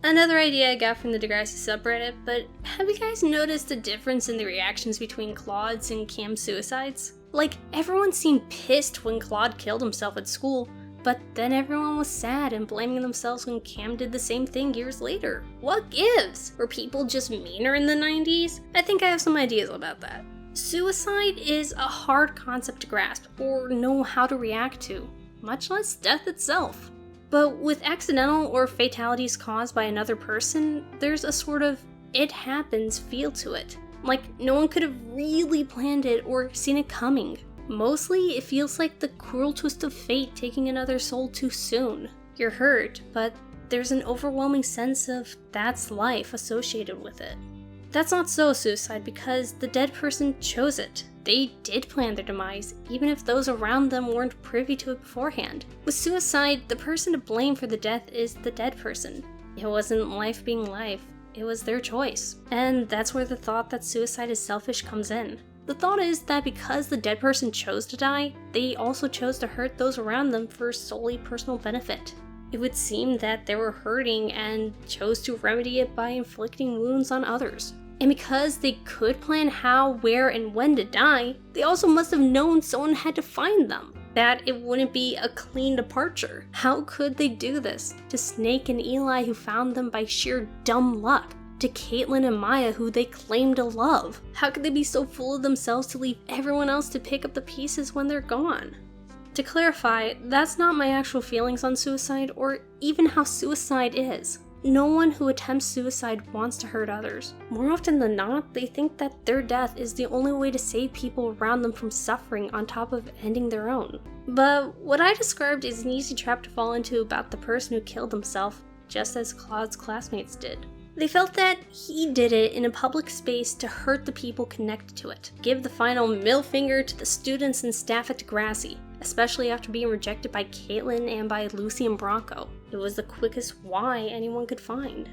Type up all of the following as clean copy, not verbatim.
Another idea I got from the Degrassi subreddit, but have you guys noticed the difference in the reactions between Claude's and Cam's suicides? Like, everyone seemed pissed when Claude killed himself at school, but then everyone was sad and blaming themselves when Cam did the same thing years later. What gives? Were people just meaner in the 90s? I think I have some ideas about that. Suicide is a hard concept to grasp or know how to react to, much less death itself. But with accidental or fatalities caused by another person, there's a sort of it happens feel to it. Like no one could have really planned it or seen it coming. Mostly, it feels like the cruel twist of fate taking another soul too soon. You're hurt, but there's an overwhelming sense of that's life associated with it. That's not so suicide because the dead person chose it. They did plan their demise, even if those around them weren't privy to it beforehand. With suicide, the person to blame for the death is the dead person. It wasn't life being life, it was their choice. And that's where the thought that suicide is selfish comes in. The thought is that because the dead person chose to die, they also chose to hurt those around them for solely personal benefit. It would seem that they were hurting and chose to remedy it by inflicting wounds on others. And because they could plan how, where, and when to die, they also must have known someone had to find them. That it wouldn't be a clean departure. How could they do this? To Snake and Eli, who found them by sheer dumb luck. To Caitlin and Maya, who they claim to love. How could they be so full of themselves to leave everyone else to pick up the pieces when they're gone? To clarify, that's not my actual feelings on suicide or even how suicide is. No one who attempts suicide wants to hurt others. More often than not, they think that their death is the only way to save people around them from suffering on top of ending their own. But what I described is an easy trap to fall into about the person who killed himself, just as Claude's classmates did. They felt that he did it in a public space to hurt the people connected to it, give the final middle finger to the students and staff at Degrassi, especially after being rejected by Caitlin and by Lucy and Bronco. It was the quickest why anyone could find.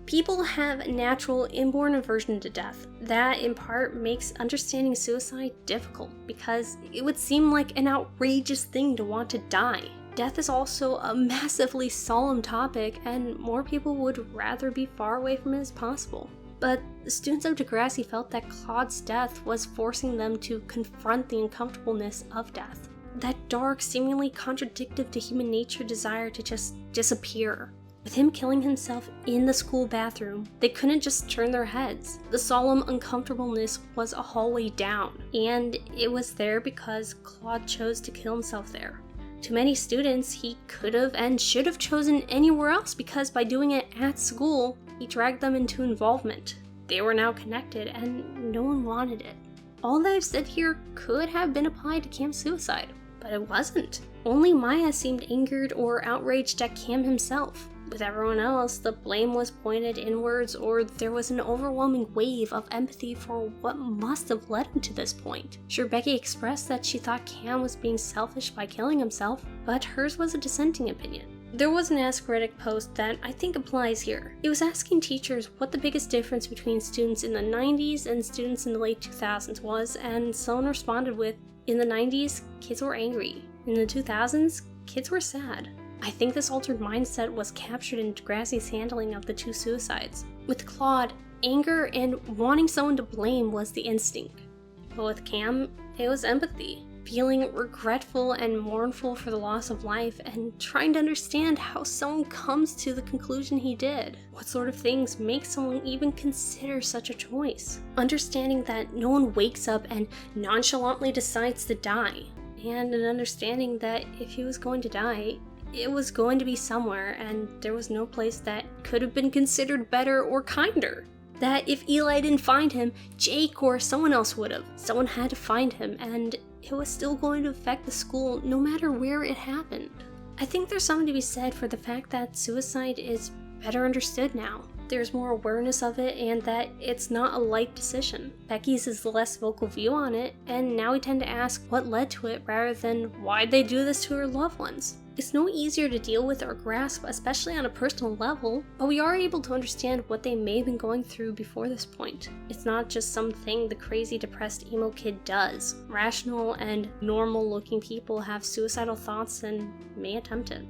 People have a natural inborn aversion to death. That, in part, makes understanding suicide difficult, because it would seem like an outrageous thing to want to die. Death is also a massively solemn topic, and more people would rather be far away from it as possible. But the students of Degrassi felt that Claude's death was forcing them to confront the uncomfortableness of death. That dark, seemingly contradictive to human nature desire to just disappear. With him killing himself in the school bathroom, they couldn't just turn their heads. The solemn uncomfortableness was a hallway down, and it was there because Claude chose to kill himself there. To many students, he could have and should have chosen anywhere else because by doing it at school, he dragged them into involvement. They were now connected and no one wanted it. All that I've said here could have been applied to Cam's suicide, but it wasn't. Only Maya seemed angered or outraged at Cam himself. With everyone else, the blame was pointed inwards, or there was an overwhelming wave of empathy for what must have led him to this point. Sure, Becky expressed that she thought Cam was being selfish by killing himself, but hers was a dissenting opinion. There was an Ask Reddit post that I think applies here. It was asking teachers what the biggest difference between students in the 90s and students in the late 2000s was, and someone responded with, in the 90s, kids were angry. In the 2000s, kids were sad. I think this altered mindset was captured in Degrassi's handling of the two suicides. With Claude, anger and wanting someone to blame was the instinct. But with Cam, it was empathy. Feeling regretful and mournful for the loss of life and trying to understand how someone comes to the conclusion he did. What sort of things make someone even consider such a choice? Understanding that no one wakes up and nonchalantly decides to die. And an understanding that if he was going to die, it was going to be somewhere, and there was no place that could have been considered better or kinder. That if Eli didn't find him, Jake or someone else would have. Someone had to find him, and it was still going to affect the school no matter where it happened. I think there's something to be said for the fact that suicide is better understood now. There's more awareness of it, and that it's not a light decision. Becky's is the less vocal view on it, and now we tend to ask what led to it rather than why'd they do this to her loved ones. It's no easier to deal with or grasp, especially on a personal level, but we are able to understand what they may have been going through before this point. It's not just something the crazy depressed emo kid does. Rational and normal looking people have suicidal thoughts and may attempt it.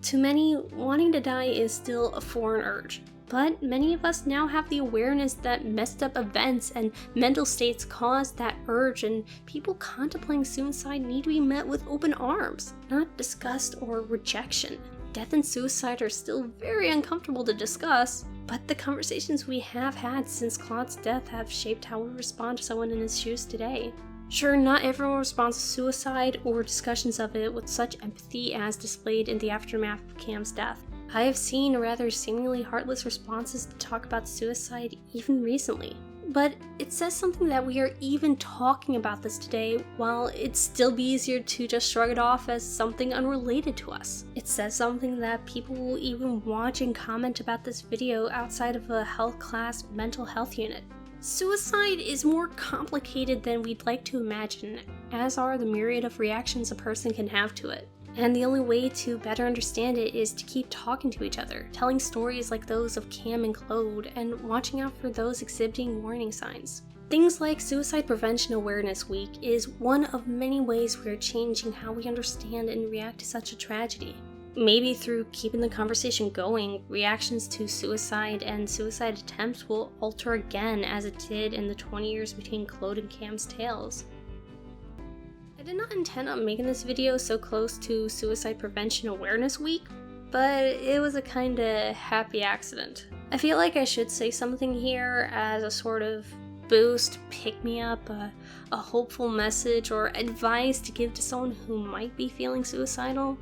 To many, wanting to die is still a foreign urge. But many of us now have the awareness that messed up events and mental states cause that urge, and people contemplating suicide need to be met with open arms, not disgust or rejection. Death and suicide are still very uncomfortable to discuss, but the conversations we have had since Claude's death have shaped how we respond to someone in his shoes today. Sure, not everyone responds to suicide or discussions of it with such empathy as displayed in the aftermath of Cam's death. I have seen rather seemingly heartless responses to talk about suicide even recently. But it says something that we are even talking about this today, while it'd still be easier to just shrug it off as something unrelated to us. It says something that people will even watch and comment about this video outside of a health class mental health unit. Suicide is more complicated than we'd like to imagine, as are the myriad of reactions a person can have to it. And the only way to better understand it is to keep talking to each other, telling stories like those of Cam and Claude, and watching out for those exhibiting warning signs. Things like Suicide Prevention Awareness Week is one of many ways we are changing how we understand and react to such a tragedy. Maybe through keeping the conversation going, reactions to suicide and suicide attempts will alter again as it did in the 20 years between Claude and Cam's tales. I did not intend on making this video so close to Suicide Prevention Awareness Week, but it was a kinda happy accident. I feel like I should say something here as a sort of boost, pick-me-up, a hopeful message, or advice to give to someone who might be feeling suicidal.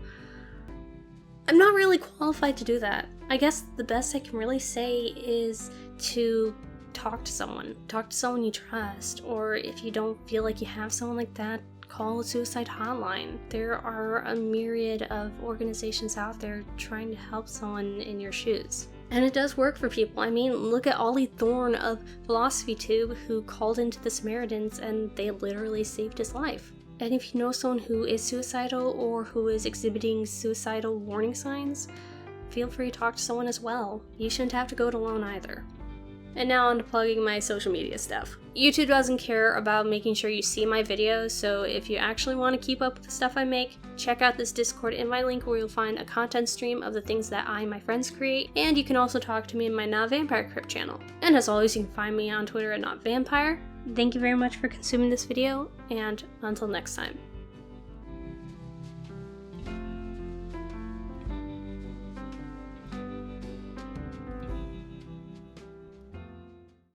I'm not really qualified to do that. I guess the best I can really say is to talk to someone. Talk to someone you trust, or if you don't feel like you have someone like that, call a suicide hotline. There are a myriad of organizations out there trying to help someone in your shoes. And it does work for people. I mean, look at Ollie Thorne of Philosophy Tube, who called into the Samaritans and they literally saved his life. And if you know someone who is suicidal or who is exhibiting suicidal warning signs, feel free to talk to someone as well. You shouldn't have to go it alone either. And now on to plugging my social media stuff. YouTube doesn't care about making sure you see my videos, so if you actually want to keep up with the stuff I make, check out this Discord in my link where you'll find a content stream of the things that I and my friends create, and you can also talk to me in my NotAVampyre Crypt channel. And as always, you can find me on Twitter at NotAVampyre. Thank you very much for consuming this video, and until next time.